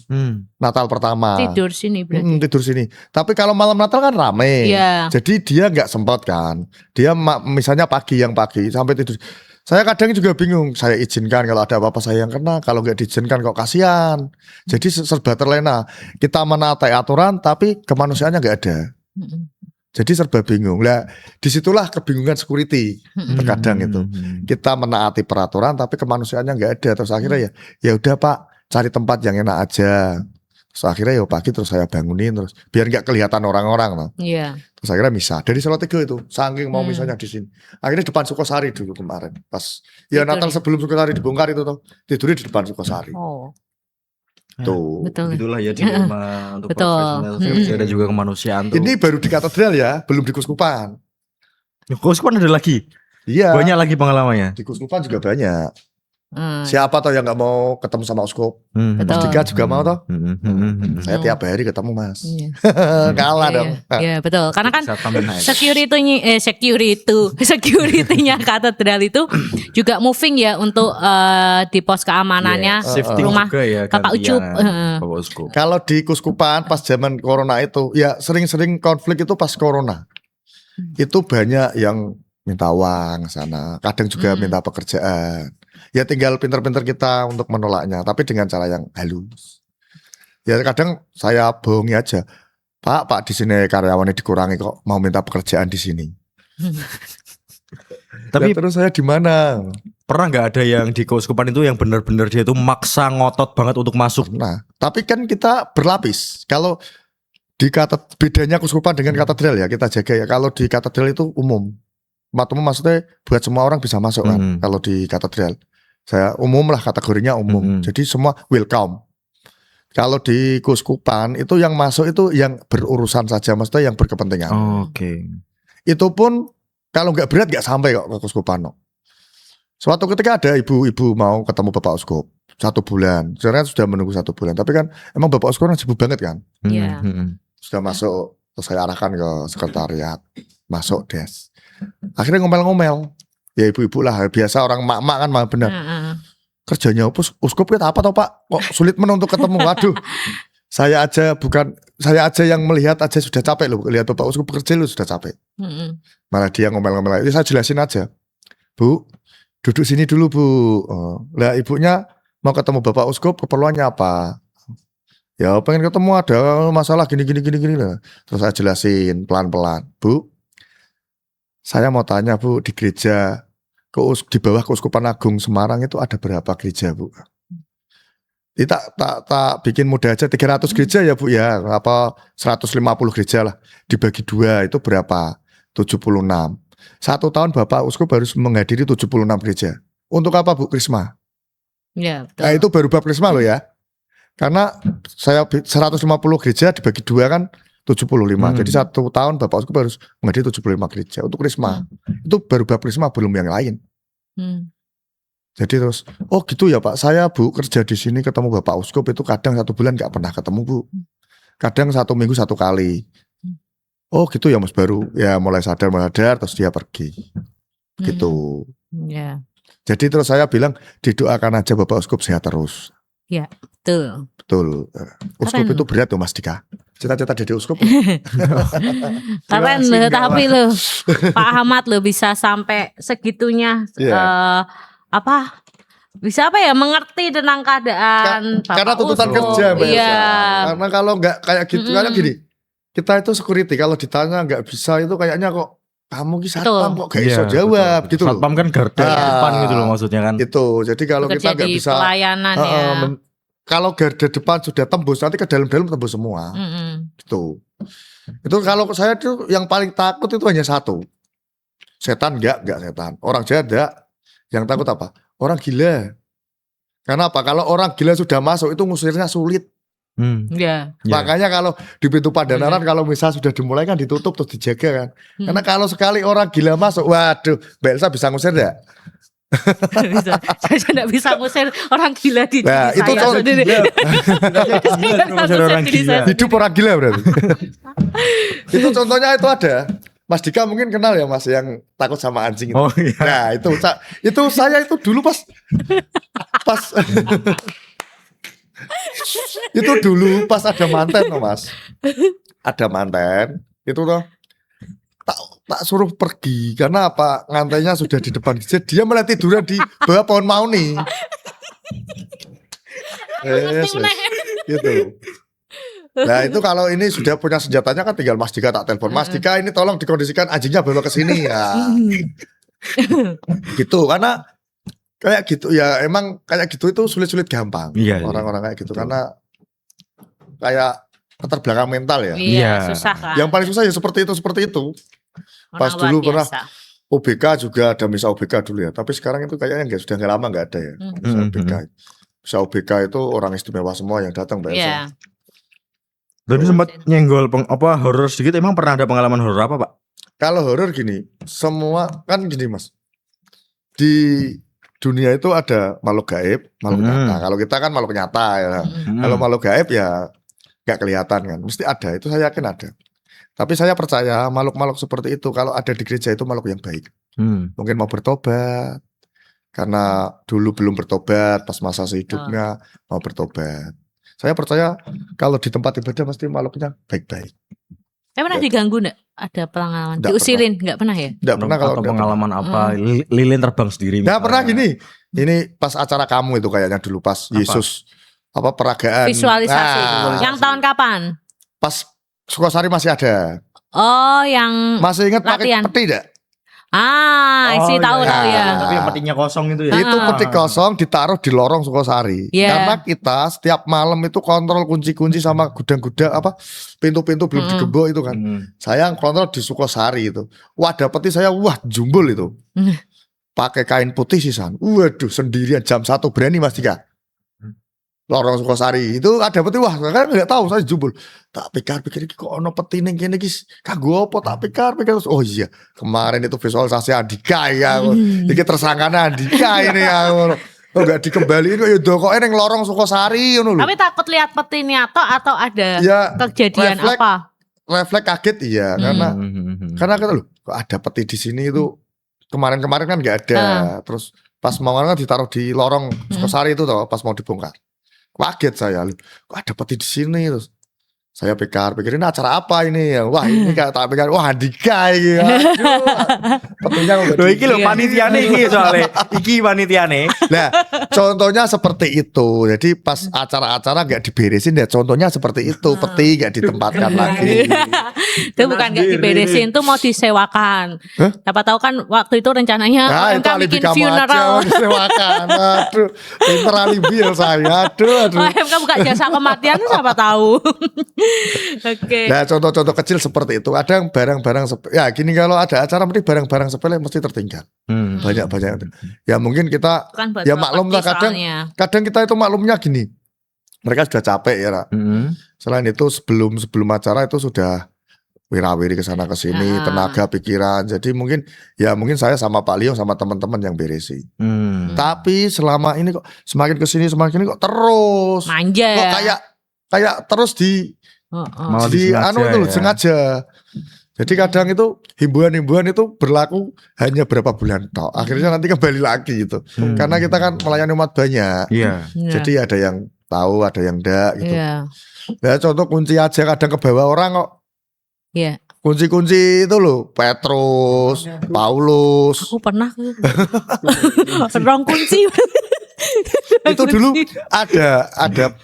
Natal pertama. Tidur sini berarti. Tidur sini. Tapi kalau malam Natal kan rame. Jadi dia nggak sempat kan. Dia misalnya pagi sampai tidur. Saya kadang juga bingung. Saya izinkan kalau ada apa-apa saya yang kena. Kalau nggak diizinkan kok kasihan. Jadi serba terlena. Kita menaati aturan tapi kemanusiaannya nggak ada. Jadi serba bingung. Lah disitulah kebingungan security terkadang itu. Kita menaati peraturan tapi kemanusiaannya nggak ada. Terus akhirnya ya udah Pak, cari tempat yang enak aja. Terus akhirnya ya pagi terus saya bangunin terus biar nggak kelihatan orang-orang loh. Iya. Terus akhirnya misah dari Salatiga itu, saking mau misahnya di sini. Akhirnya depan Sukosari dulu kemarin. Pas ya Natal sebelum Sukosari dibongkar itu tuh, tidurnya di depan Sukosari. Oh. Tuh. Betul. Itulah ya dilema untuk Betul. profesional dan juga kemanusiaan tuh. Ini baru di katedral ya, belum di Kuskupan. Kuskupan ada lagi. Iya. Banyak lagi pengalamannya. Di Kuskupan juga banyak. Siapa toh yang nggak mau ketemu sama uskup? Mas Dika juga mau toh? Saya tiap hari ketemu Mas. Kalah dong. Iya betul. Karena kan security-nya katedral itu juga moving ya untuk di pos keamanannya rumah ya, Bapak Ucup. Kalau di Kuskupan pas zaman corona itu ya sering-sering konflik itu pas corona. Itu banyak yang minta uang sana, kadang juga minta pekerjaan. Ya tinggal pinter-pinter kita untuk menolaknya, tapi dengan cara yang halus. Ya kadang saya bohongi aja, Pak di sini karyawannya dikurangi kok mau minta pekerjaan di sini. Tapi ya, terus saya di mana? Pernah nggak ada yang di keuskupan itu yang benar-benar dia itu maksa ngotot banget untuk masuk? Nah, tapi kan kita berlapis. Kalau di bedanya keuskupan dengan katedral ya kita jaga ya. Kalau di katedral itu umum. Maksudnya buat semua orang bisa masuk kan. Kalau di katedral saya umum lah, kategorinya umum. Jadi semua welcome. Kalau di keuskupan itu yang masuk itu yang berurusan saja, maksudnya yang berkepentingan. Oke. Itu pun kalau nggak berat nggak sampai kok ke keuskupan. Suatu ketika ada ibu-ibu mau ketemu Bapak Uskup 1 bulan. Sebenarnya sudah menunggu 1 bulan. Tapi kan emang Bapak Uskup kan sibuk banget kan. Iya. Sudah masuk, terus saya arahkan ke sekretariat, masuk desk. Akhirnya ngomel-ngomel. Ya ibu-ibu lah, biasa orang mak-mak kan mah benar. Kerjanya uskup kita apa toh Pak? Kok sulit untuk ketemu? Waduh. Saya aja yang melihat aja sudah capek loh. Lihat Bapak Uskup bekerja lu sudah capek. Malah dia ngomel-ngomel. Itu saya jelasin aja. Bu, duduk sini dulu Bu. Lah ibunya mau ketemu Bapak Uskup, keperluannya apa? Ya pengen ketemu, ada masalah gini. Terus saya jelasin pelan-pelan. Bu, saya mau tanya Bu, di gereja di bawah Keuskupan Agung Semarang itu ada berapa gereja Bu? Ini tak bikin mudah aja, 300 gereja ya Bu ya, apa 150 gereja lah, dibagi 2 itu berapa? 76. 1 tahun Bapak Uskup harus menghadiri 76 gereja. Untuk apa Bu? Krisma. Ya, betul. Nah itu baru bab Krisma loh ya. Karena saya 150 gereja dibagi 2 kan 75. Jadi 1 tahun Bapak Uskup harus menghadiri 75 gereja untuk Krisma. Itu baru bab Krisma, belum yang lain. Jadi terus, oh gitu ya Pak, saya Bu kerja di sini ketemu Bapak Uskup itu kadang 1 bulan nggak pernah ketemu Bu. Kadang 1 minggu 1 kali. Oh gitu ya Mas, baru ya mulai sadar terus dia pergi. Gitu. Jadi terus saya bilang didoakan aja Bapak Uskup sehat terus. Ya, betul. Betul. Uskup itu berat tuh Mas Dika. Cita-cita jadi uskup. Keren loh, tapi loh Pak Ahmad loh bisa sampai segitunya bisa apa ya, mengerti tentang keadaan karena tuntutan kerja Mbak Elsa. Karena kalau nggak kayak gitu, karena gini, kita itu security kalau ditanya nggak bisa itu kayaknya kok kamu ki satpam kok gak bisa jawab gitu loh. Satpam kan garda depan gitu loh maksudnya kan. Itu. Jadi kalau kita nggak bisa pelayanan kalau garda depan sudah tembus, nanti ke dalam-dalam tembus semua. Gitu. Itu kalau saya tuh yang paling takut itu hanya satu. Setan enggak setan. Orang jahat enggak. Yang takut apa? Orang gila. Karena apa? Kalau orang gila sudah masuk itu ngusirnya sulit. Makanya kalau di pintu Pandanaran kalau misal sudah dimulai kan ditutup terus dijaga kan. Karena kalau sekali orang gila masuk, waduh, Mbak Elsa bisa ngusir enggak? Bisa. Saya tidak bisa ngusir orang gila di diri nah, itu saya sendiri. Hidup orang gila berarti. Itu contohnya itu ada. Mas Dika mungkin kenal ya Mas yang takut sama anjing itu. Oh, iya. Nah itu saya itu dulu pas itu dulu pas ada manten loh Mas. Ada manten itu loh. Tak suruh pergi karena apa, ngantainya sudah di depan dia malah tiduran di bawah pohon mauni. Gitu. Nah itu kalau ini sudah punya senjatanya kan tinggal Mas Dika tak telepon, Mas Dika ini tolong dikondisikan anjingnya bawa ke sini ya. Gitu karena kayak gitu ya, emang kayak gitu itu sulit-sulit gampang. Orang-orang kayak gitu. Betul. Karena kayak keterbelakang mental ya. Iya, susah kan. Yang paling susah ya seperti itu. Pas dulu pernah OBK juga ada misa OBK dulu ya. Tapi sekarang itu kayaknya sudah nggak lama nggak ada ya. Misa OBK. Misa OBK itu orang istimewa semua yang datang Mbak Elsa. Tadi sempat nyenggol horor sedikit. Emang pernah ada pengalaman horor apa Pak? Kalau horor gini, semua kan gini Mas. Di dunia itu ada makhluk gaib, makhluk nyata. Kalau kita kan makhluk nyata ya. Kalau makhluk gaib ya nggak kelihatan kan. Mesti ada, itu saya yakin ada. Tapi saya percaya makhluk-makhluk seperti itu kalau ada di gereja itu makhluk yang baik. Mungkin mau bertobat. Karena dulu belum bertobat, pas masa hidupnya mau bertobat. Saya percaya kalau di tempat ibadah mesti makhluknya baik-baik. Pernah diganggu enggak? Ada pengalaman? Diusilin? Enggak pernah ya? Enggak pernah. Kalau pengalaman apa? Lilin terbang sendiri. Enggak pernah gini. Ini pas acara kamu itu kayaknya dulu pas Yesus peragaan. Visualisasi. Yang tahun kapan? Pas Sukosari masih ada. Oh, yang masih ingat pakai peti enggak? Isi tahu ya. Tapi yang petinya kosong itu ya. Itu peti kosong ditaruh di lorong Sukosari. Karena kita setiap malam itu kontrol kunci-kunci sama gudang-gudang pintu-pintu belum digembok itu kan. Saya kontrol di Sukosari itu. Wah, dapeti saya jumbul itu. Pakai kain putih sisan. Waduh, sendirian jam 1 berani Mas Dika. Lorong Sukosari itu ada peti, kan nggak tahu saya jumbul. Tak pikir kok ono peti ning kene iki kanggo apa, tak pikir oh iya kemarin itu visualisasi Andika ya. Iki tersangkane Andika ini ya. Oh enggak dikembaliin kok ya dokoke ning lorong Sukosari ngono lho. Tapi takut lihat peti ini atau ada kejadian apa? Refleks kaget iya karena kata lho kok ada peti di sini itu kemarin kan nggak ada. Terus pas mau kan ditaruh di lorong Sukosari itu toh pas mau dibongkar. Kaget saya, kok ada peti di sini terus. Saya pikirin acara apa ini ya? Wah ini kayak tak pikir, wah Andika ini. Petinya loh iki lho panitiane iki soalnya. Iki panitiane. Nah contohnya seperti itu. Jadi pas acara-acara gak diberesin ya contohnya seperti itu. Peti gak ditempatkan lagi. Itu bukan gak diberesin, itu mau disewakan. Siapa tahu kan waktu itu rencananya OMK bikin funeral. Disewakan. Aduh, pinter alibi saya. Aduh. OMK buka jasa kematian siapa tahu. Oke. Nah contoh-contoh kecil seperti itu. Ada yang barang-barang ya gini kalau ada acara mesti barang-barang sepele mesti tertinggal. Banyak-banyak. Ya mungkin kita ya maklum lah kadang kita itu maklumnya gini. Mereka sudah capek ya Ra. Selain itu sebelum acara itu sudah wirawiri kesana kesini, tenaga pikiran. Jadi mungkin saya sama Pak Leo sama teman-teman yang beresi. Tapi selama ini kok semakin kesini kok terus manja. Kok kayak terus sengaja. Jadi kadang itu himbauan itu berlaku hanya berapa bulan toh. Akhirnya nanti kembali lagi gitu. Karena kita kan melayani umat banyak. Jadi ada yang tahu, ada yang enggak gitu. Ya contoh kunci aja kadang ke bawah orang kok. Kunci-kunci itu loh, Petrus, Paulus. Aku pernah rong kunci. Itu dulu ada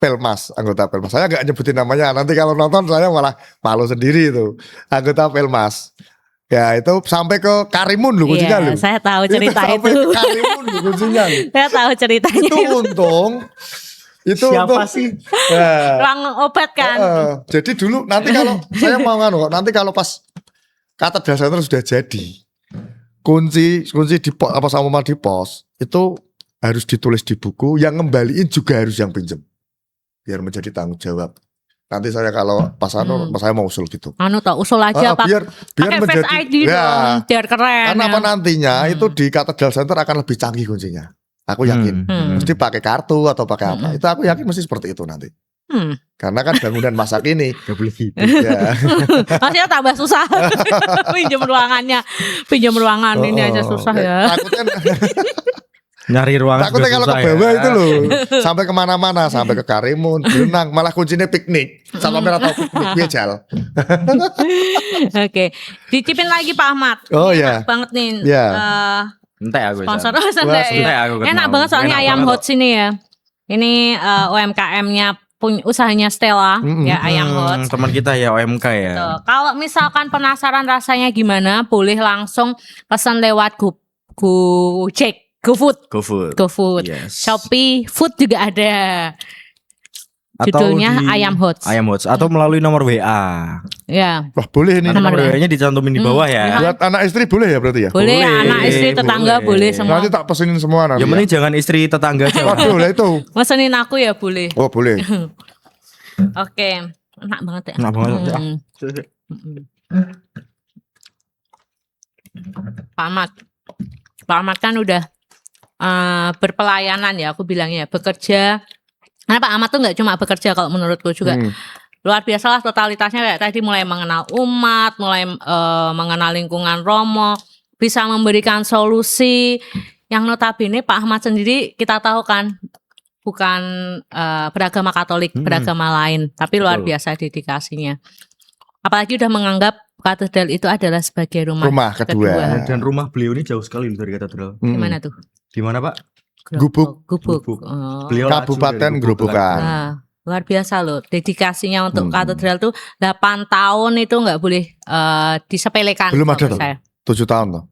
Pelmas, anggota Pelmas. Saya nggak nyebutin namanya. Nanti kalau nonton saya malah malu sendiri itu. Anggota Pelmas. Ya itu sampai ke Karimun loh kuncinya loh. Saya tahu cerita itu. Sampai ke Karimun loh kuncinya. Saya tahu ceritanya. Itu siapa sih? Ruang obat kan. Jadi dulu nanti kalau saya mau nanti kalau pas Katedral Center sudah jadi kunci di pos sama di pos itu harus ditulis di buku. Yang ngembaliin juga harus yang pinjem. Biar menjadi tanggung jawab. Nanti saya kalau pas saya mau usul gitu. Usul aja Pak. Biar menjadi Face ID dong, biar keren. Karena apa nantinya itu di Katedral Center akan lebih canggih kuncinya. Aku yakin. Mesti pakai kartu atau pakai apa. Itu aku yakin mesti seperti itu nanti. Karena kan bangunan masa kini gak boleh gitu. Maksudnya tambah susah. Pinjam ruangan ini aja susah ya. Takutnya nyari ruangan. Takutnya kalau ke bawah itu loh, sampai kemana-mana, sampai ke Karimun, berenang, malah kuncinya piknik, sama merah atau piknik biajal. Oke, dicipin lagi Pak Ahmad. Oh ya. Enak banget nih. Entek aku. Sponsor enak banget soalnya ayam hot sini ya. Ini UMKM-nya usahanya Stella ya ayam hot. Teman kita ya UMK ya. Tuh, kalau misalkan penasaran rasanya gimana, boleh langsung pesan lewat GoFood. GoFood. Yes. Shopee Food juga ada. Judulnya Ayam Hots. Ayam Hots atau melalui nomor WA. Ya. Wah, boleh ini. Nomor WA-nya dicantumin di bawah ya. Buat anak istri boleh ya berarti ya? Boleh, anak istri tetangga boleh semua. Nanti tak pesenin semua nanti. Ya mending jangan istri tetangga aja. Waduh lah itu. Mesenin aku ya boleh. Oh boleh. Oke, enak banget ya. Enak banget. Pak Ahmad kan udah berpelayanan ya, aku bilangnya bekerja. Karena Pak Ahmad tuh nggak cuma bekerja kalau menurutku juga luar biasa lah totalitasnya kayak tadi mulai mengenal umat, mulai mengenal lingkungan Romo, bisa memberikan solusi yang notabene Pak Ahmad sendiri kita tahu kan bukan beragama Katolik, beragama lain, tapi luar biasa dedikasinya. Apalagi udah menganggap katedral itu adalah sebagai rumah kedua. Dan rumah beliau ini jauh sekali dari katedral. Di mana tuh? Di mana Pak? Gubuk. Oh. Beliau Kabupaten Grobogan. Nah, luar biasa loh dedikasinya untuk katedral tuh 8 tahun itu nggak boleh disepelekan. Belum ada tuh. 7 tahun tuh.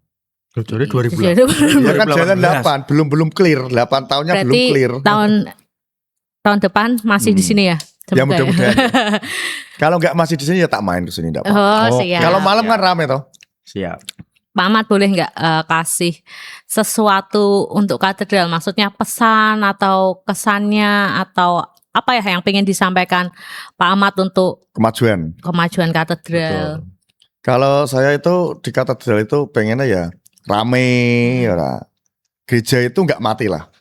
Jadi 2000. Ya kan jalan 8, belum clear. 8 tahunnya berarti belum clear. Tahun depan masih di sini ya. Ya mudah-mudahan. Kalau nggak masih di sini ya tak main ke sini enggak apa-apa. siap. Kalau malam kan rame toh. Siap. Pak Ahmad boleh nggak kasih sesuatu untuk katedral? Maksudnya pesan atau kesannya atau apa ya yang pengen disampaikan Pak Ahmad untuk kemajuan katedral? Betul. Kalau saya itu di katedral itu pengennya ya rame, ya. Gereja itu nggak mati lah.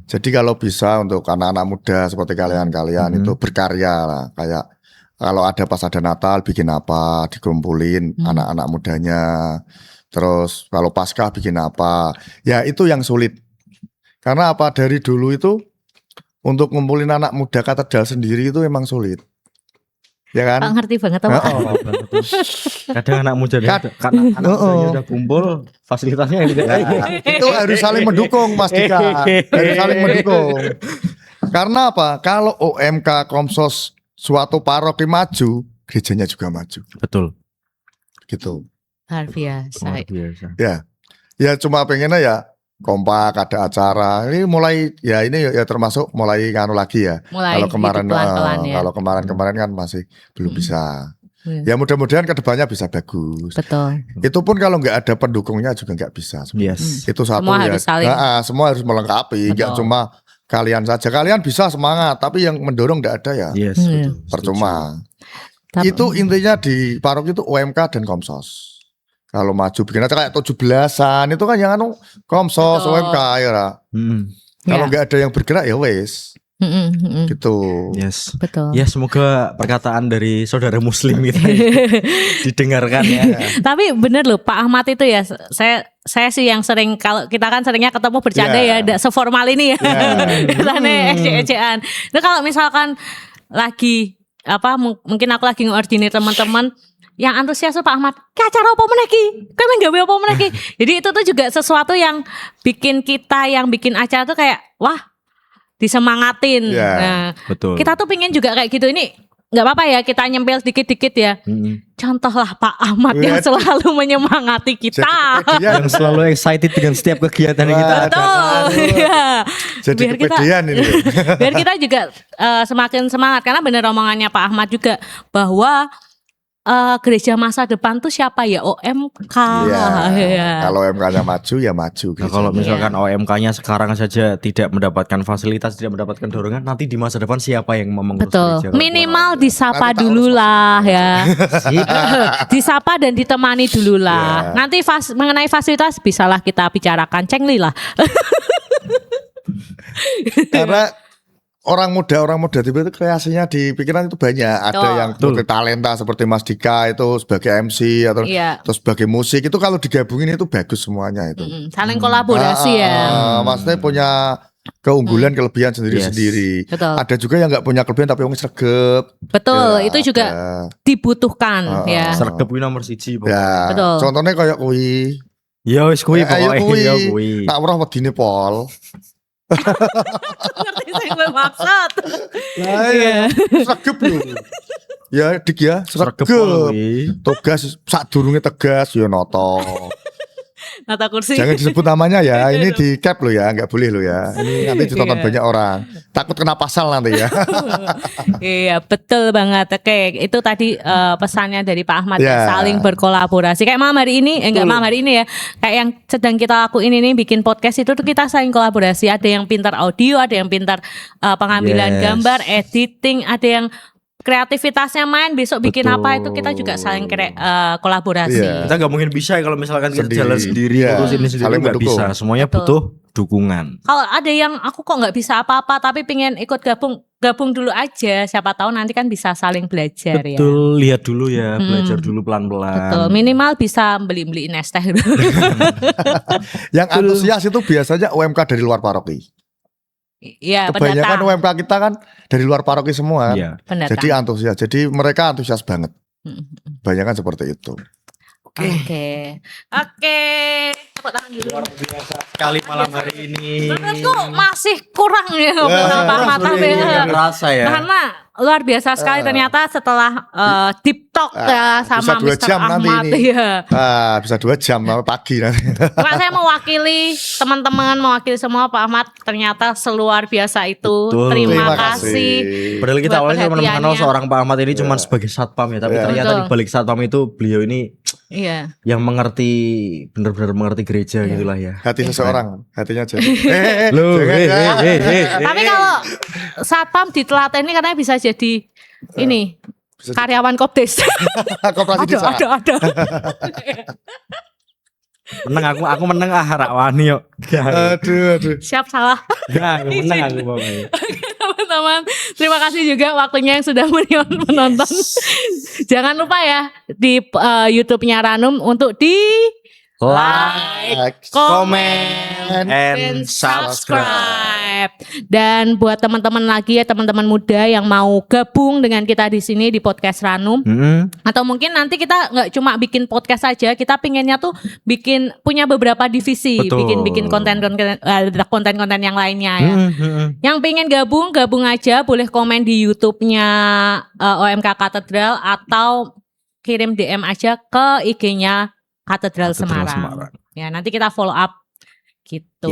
Jadi kalau bisa untuk anak-anak muda seperti kalian-kalian itu berkarya lah. Kayak kalau ada pas ada Natal bikin apa, dikumpulin anak-anak mudanya. Terus kalau Paskah bikin apa. Ya itu yang sulit. Karena apa dari dulu itu untuk ngumpulin anak muda katedral sendiri itu emang sulit. Ya kan? Pak ngerti banget apa? Kadang anak muda karena anak mudanya udah kumpul, fasilitasnya juga. Itu harus saling mendukung Mas Dika. Harus saling mendukung. Karena apa? Kalau OMK Komsos suatu paroki maju, gerejanya juga maju. Betul. Gitu. Luar biasa. Ya cuma pengennya ya kompak ada acara. Ini mulai ya termasuk mulai nganu lagi ya. Kalau kemarin ya. Kalau kemarin kan masih belum bisa. Ya mudah-mudahan kedepannya bisa bagus. Betul. Itu pun kalau nggak ada pendukungnya juga nggak bisa. Itu satu semua ya. Harus saling. Semua harus melengkapi. Nggak cuma kalian saja. Kalian bisa semangat, tapi yang mendorong nggak ada ya. Percuma. Itu intinya di paroki itu OMK dan Komsos. Kalau maju bikin acara kayak 17-an itu kan yang Komsos, OMK ya. Kalau nggak ada yang bergerak ya wes. Gitu. Yes. Betul. Ya semoga perkataan dari saudara muslim itu didengarkan ya. Tapi bener loh Pak Ahmad itu ya, saya sih yang sering, kalau kita kan seringnya ketemu bercanda ya, tidak seformal ini ya. Katanya ece-ecean. Nah kalau misalkan lagi mungkin aku lagi ngeordinir teman-teman yang antusias Pak Ahmad, ke acara apa meneki? Kami nggawe apa meneki? Jadi itu tuh juga sesuatu yang bikin kita yang bikin acara tuh kayak wah, disemangatin. Nah, betul. Kita tuh pingin juga kayak gitu. Ini nggak apa-apa ya kita nyempil dikit-dikit ya. Contohlah Pak Ahmad yang selalu menyemangati kita. Yang selalu excited dengan setiap kegiatan yang kita. Betul. Ya. Jadi kepedean ini. Biar kita juga semakin semangat. Karena bener omongannya Pak Ahmad juga bahwa gereja masa depan tuh siapa ya? OMK. Ya. Kalau OMK-nya maju ya maju. Nah, kalau misalkan OMK-nya sekarang saja tidak mendapatkan fasilitas, tidak mendapatkan dorongan, nanti di masa depan siapa yang mengurus gereja? Minimal disapa dulu lah ya. Disapa dan ditemani dulu lah. Nanti mengenai fasilitas bisalah kita bicarakan. Cengli lah. Karena orang muda tiba itu kreasinya di pikiran itu banyak. Ada yang talenta seperti Mas Dika itu sebagai MC atau sebagai musik itu kalau digabungin itu bagus semuanya itu. Saling kolaborasi ya. Maksudnya punya keunggulan kelebihan sendiri-sendiri. Ada juga yang nggak punya kelebihan tapi wong sregep. Betul, itu juga dibutuhkan ya. Sregep kuwi nomor 1 ya. Betul. Contohnya kayak kuwi. Ya wis kuwi pokoke. Tak ora wedine pol. Ngerti sing gue maksud. Sregep lho. Ya dik ya, sregep. Tugas sak durunge tegas ya nata. Nata kursi. Jangan disebut namanya ya. Ini di cap lo ya, nggak boleh lo ya. Ini nanti ditonton banyak orang. Takut kena pasal nanti ya. Iya betul banget. Oke, itu tadi pesannya dari Pak Ahmad ya, saling berkolaborasi. Kayak malam hari ini, enggak malam hari ini ya. Kayak yang sedang kita lakuin ini bikin podcast itu tuh kita saling kolaborasi. Ada yang pintar audio, ada yang pintar pengambilan gambar, editing, ada yang kreativitasnya main besok bikin apa itu kita juga saling kolaborasi. Kita nggak mungkin bisa kalau misalkan kita jalan sendiri terus ini sendiri nggak bisa. Semuanya butuh dukungan. Kalau ada yang aku kok nggak bisa apa-apa tapi pengen ikut gabung dulu aja. Siapa tahu nanti kan bisa saling belajar. Betul, lihat dulu ya, belajar dulu pelan-pelan. Betul, minimal bisa beli-beliin es teh. Yang antusias itu biasanya UMK dari luar paroki. Iya, kebanyakan UMK kita kan dari luar paroki semua kan. Iya. Jadi antusias. Jadi mereka antusias banget. Banyak kan seperti itu. Oke. Tepuk tangan dulu. Luar biasa sekali malam hari ini. Menurutku masih kurang ya Pak Ahmad. Rasa ya. Karena luar biasa sekali ternyata setelah deep talk ya sama Mr. Ahmad ya. Bisa 2 jam pagi nanti. Nah, saya mewakili teman-teman, mewakili semua Pak Ahmad, ternyata seluar biasa itu. Betul. Terima kasih. Padahal kita awalnya cuma mengenal seorang Pak Ahmad ini cuma sebagai satpam ya, tapi ternyata di balik satpam itu beliau ini yang mengerti, benar-benar mengerti gereja gitulah ya. Hati seseorang, hatinya jadi. Tapi kalau satpam ditelateni katanya bisa jadi ini karyawan Kopdes. Koperasi desa. Ada. Menang aku menang Rakwani yuk. Aduh. Siap salah. Menang aku pokoknya. Teman-teman, terima kasih juga waktunya yang sudah menonton. Jangan lupa ya di YouTube-nya Ranum untuk di like, comment, and subscribe. Dan buat teman-teman lagi ya, teman-teman muda yang mau gabung dengan kita di sini di podcast Ranum, atau mungkin nanti kita nggak cuma bikin podcast saja, kita pinginnya tuh punya beberapa divisi, bikin konten-konten yang lainnya ya. Yang pengen gabung aja, boleh komen di YouTube-nya OMK Katedral atau kirim DM aja ke IG-nya Katedral Semarang. Ya, nanti kita follow up gitu.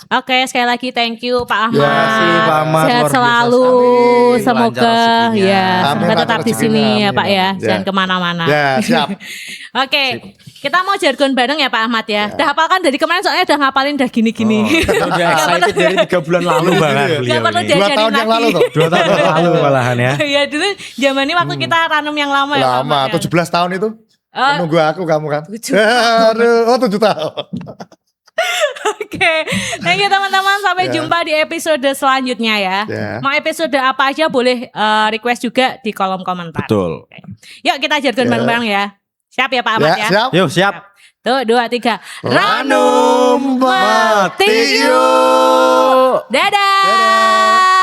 Oke, sekali lagi thank you Pak Ahmad. Pak Ahmad. Sehat selalu. Amin. Semoga semoga tetap di sini ya Pak ya. Jangan kemana-mana. Ya, siap. Oke, kita mau jargon bareng ya Pak Ahmad ya. Udah hafalkan dari kemarin soalnya udah ngapalin udah gini-gini. Udah excited dari 3 bulan lalu bahkan beliau ini. 2 tahun yang lalu tuh. 2 tahun yang lalu malahan ya. Iya dulu zaman ini waktu kita Ranum yang lama ya. Lama, 17 tahun itu. Menunggu aku kamu kan. 7 tahun. Aduh, 7 tahun. Oke, thank you teman-teman. Sampai jumpa di episode selanjutnya ya. Mau episode apa aja boleh request juga di kolom komentar. Betul. Yuk kita jargon bareng-bareng ya. Siap ya Pak Ahmad ya? Siap. Yuk siap. Tuh 2, 3. Ranum mati yuk. Dadah.